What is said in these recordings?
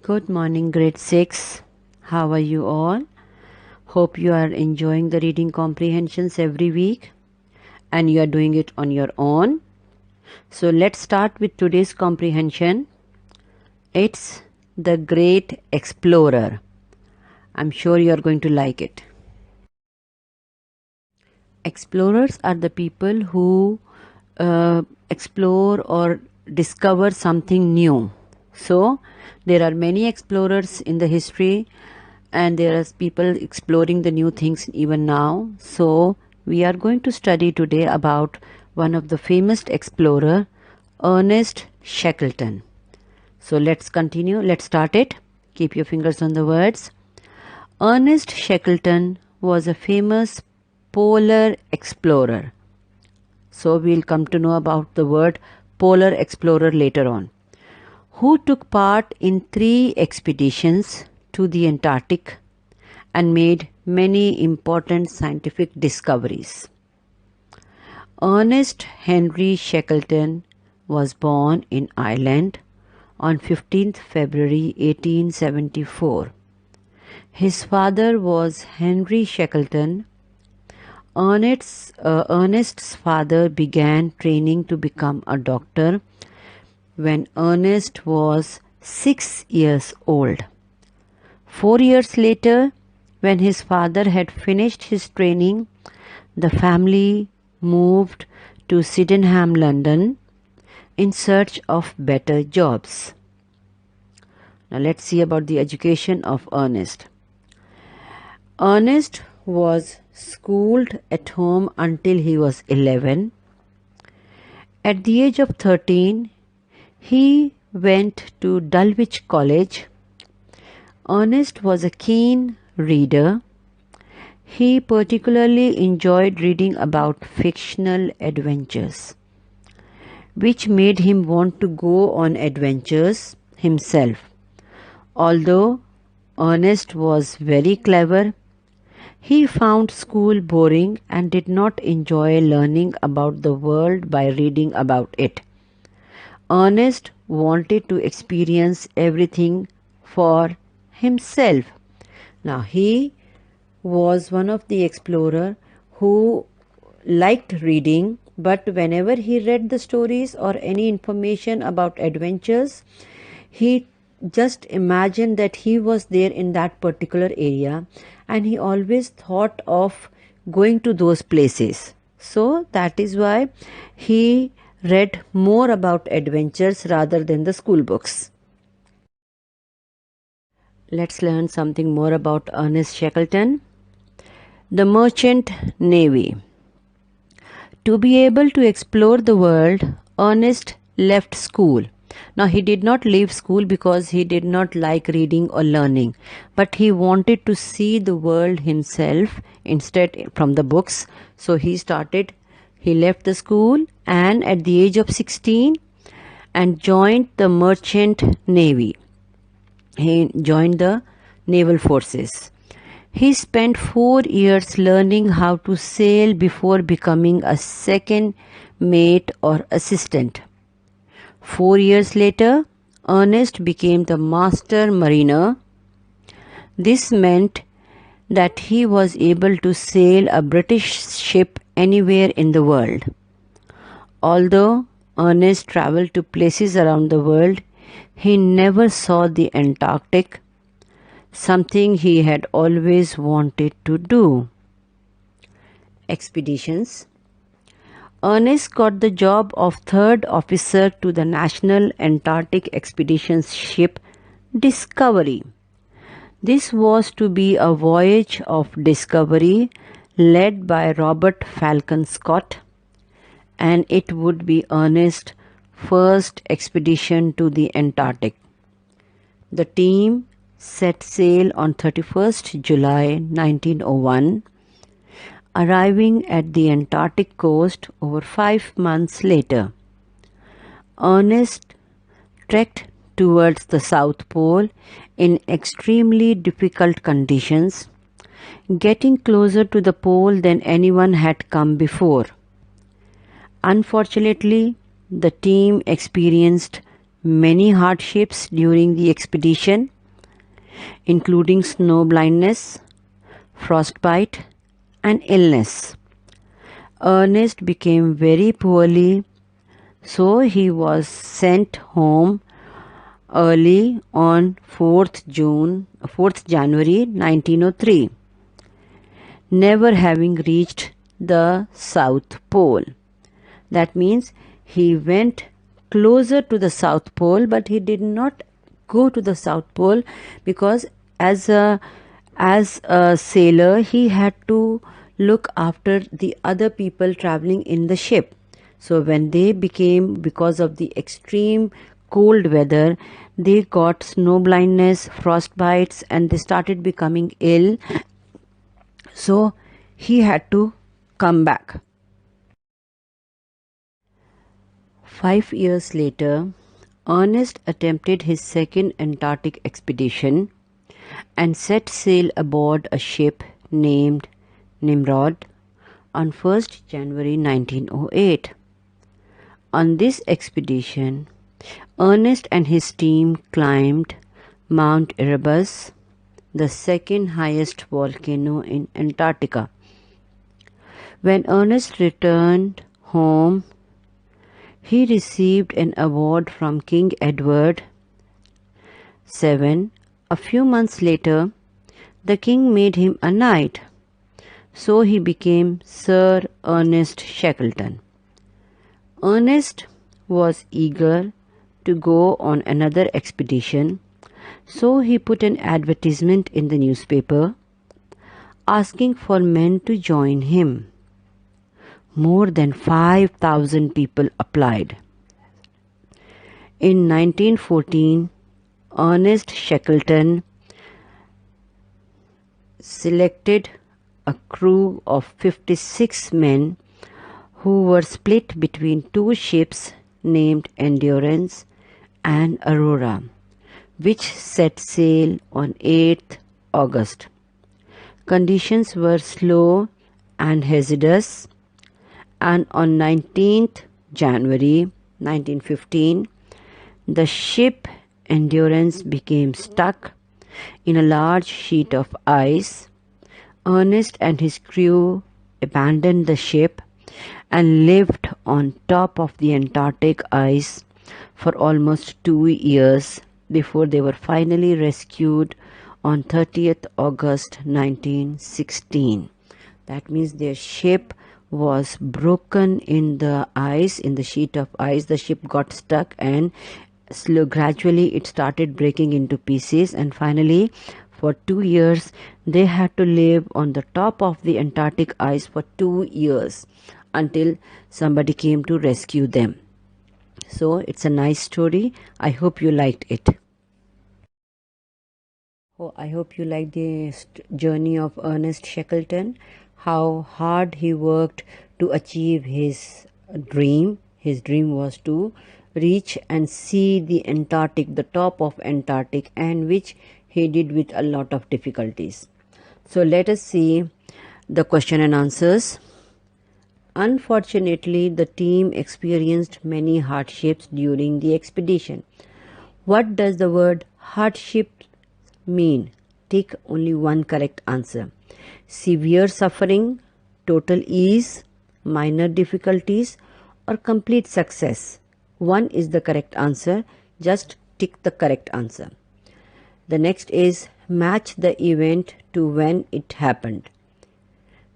Good morning, grade 6. How are you all? Hope you are enjoying the reading comprehensions every week and you are doing it on your own. So let's start with today's comprehension. It's the Great Explorer. I'm sure you are going to like it. Explorers are the people who explore or discover something new. So there are many explorers in the history and there are people exploring the new things even now. So we are going to study today about one of the famous explorer, Ernest Shackleton. So let's continue. Let's start it. Keep your fingers on the words. Ernest Shackleton was a famous polar explorer. So we'll come to know about the word polar explorer later on, who took part in 3 expeditions to the Antarctic and made many important scientific discoveries. Ernest Henry Shackleton was born in Ireland on 15th February 1874. His father was Henry Shackleton. Ernest's father began training to become a doctor when Ernest was 6 years old. 4 years later, when his father had finished his training, the family moved to Sydenham, London, in search of better jobs. Now let's see about the education of Ernest. Ernest was schooled at home until he was 11. At the age of 13, he went to Dulwich College. Ernest was a keen reader. He particularly enjoyed reading about fictional adventures, which made him want to go on adventures himself. Although Ernest was very clever, he found school boring and did not enjoy learning about the world by reading about it. Ernest wanted to experience everything for himself. Now, he was one of the explorers who liked reading, but whenever he read the stories or any information about adventures, he just imagined that he was there in that particular area and he always thought of going to those places. So that is why he read more about adventures rather than the school books. Let's learn something more about Ernest Shackleton. The Merchant Navy. To be able to explore the world, Ernest left school. Now, he did not leave school because he did not like reading or learning, but he wanted to see the world himself instead from the books. So he left the school and at the age of 16 and joined the Merchant Navy. He joined the naval forces. He spent 4 years learning how to sail before becoming a second mate or assistant. 4 years later, Ernest became the master mariner. This meant that he was able to sail a British ship anywhere in the world. Although Ernest traveled to places around the world, he never saw the Antarctic, something he had always wanted to do. Expeditions. Ernest got the job of third officer to the National Antarctic Expedition ship Discovery. This was to be a voyage of discovery led by Robert Falcon Scott, and it would be Ernest's first expedition to the Antarctic. The team set sail on 31st July 1901, arriving at the Antarctic coast over 5 months later. Ernest trekked towards the South Pole in extremely difficult conditions, getting closer to the pole than anyone had come before. Unfortunately, the team experienced many hardships during the expedition, including snow blindness, frostbite, and illness. Ernest became very poorly, so he was sent home early on 4th January 1903, never having reached the South Pole. That means he went closer to the South Pole, but he did not go to the South Pole because as a sailor he had to look after the other people traveling in the ship. So when they became, because of the extreme cold weather, they got snow blindness, frostbites, and they started becoming ill. So he had to come back. 5 years later, Ernest attempted his second Antarctic expedition and set sail aboard a ship named Nimrod on 1st January 1908. On this expedition, Ernest and his team climbed Mount Erebus, the second highest volcano in Antarctica. When Ernest returned home, he received an award from King Edward VII. A few months later, the king made him a knight, so he became Sir Ernest Shackleton. Ernest was eager to go on another expedition, so he put an advertisement in the newspaper asking for men to join him. More than 5,000 people applied. In 1914, Ernest Shackleton selected a crew of 56 men who were split between two ships named Endurance and Aurora, which set sail on 8th August. Conditions were slow and hazardous, and on 19th January 1915, the ship Endurance became stuck in a large sheet of ice. Ernest and his crew abandoned the ship and lived on top of the Antarctic ice for almost 2 years before they were finally rescued on 30th August 1916. That means their ship was broken in the ice, in the sheet of ice. The ship got stuck and gradually it started breaking into pieces, and finally for 2 years they had to live on the top of the Antarctic ice for 2 years until somebody came to rescue them. So it's a nice story. I hope you liked it. Oh, I hope you liked the journey of Ernest Shackleton, how hard he worked to achieve his dream. His dream was to reach and see the Antarctic, the top of Antarctic, and which he did with a lot of difficulties. So let us see the question and answers. Unfortunately, the team experienced many hardships during the expedition. What does the word hardship mean? Take only one correct answer. Severe suffering, total ease, minor difficulties, or complete success. One is the correct answer. Just tick the correct answer. The next is match the event to when it happened.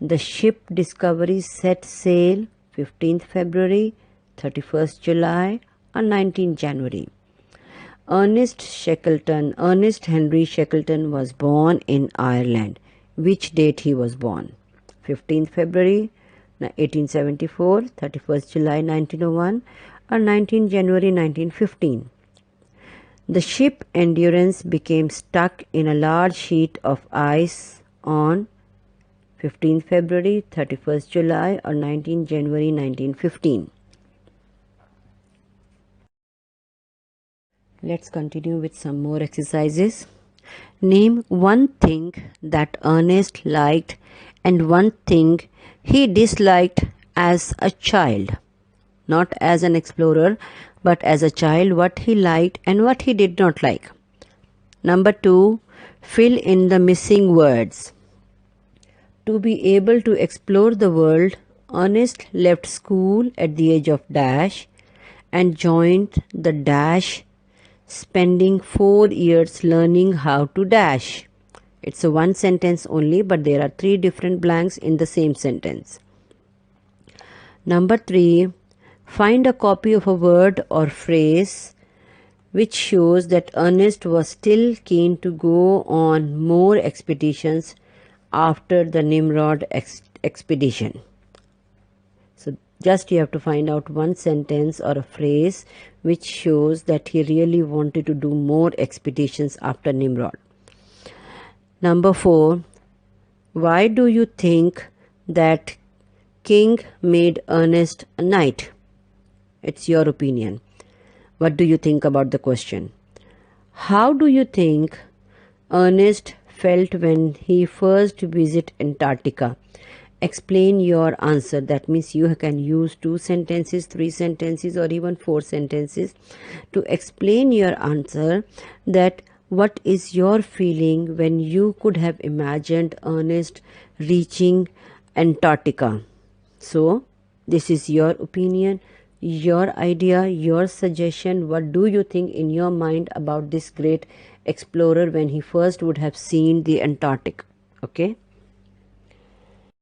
The ship Discovery set sail 15th February, 31st July, or 19th January. Ernest Henry Shackleton was born in Ireland. Which date he was born? 15th February 1874, 31st July 1901, or 19th January 1915. The ship Endurance became stuck in a large sheet of ice on 15th February, 31st July, or 19th January 1915. Let's continue with some more exercises. Name one thing that Ernest liked and one thing he disliked as a child. not as an explorer, but as a child, what he liked and what he did not like. Number 2, fill in the missing words. To be able to explore the world, Ernest left school at the age of dash and joined the dash, spending 4 years learning how to dash. It's a one sentence only, but there are 3 different blanks in the same sentence. Number 3, find a copy of a word or phrase which shows that Ernest was still keen to go on more expeditions after the Nimrod expedition. So just you have to find out one sentence or a phrase which shows that he really wanted to do more expeditions after Nimrod. Number 4, why do you think that king made Ernest a knight? It's your opinion. What do you think about the question? How do you think Ernest felt when he first visited Antarctica? Explain your answer. That means you can use 2 sentences, 3 sentences, or even 4 sentences to explain your answer, that what is your feeling when you could have imagined Ernest reaching Antarctica. So this is your opinion, your idea, your suggestion. What do you think in your mind about this great explorer when he first would have seen the Antarctic? Okay.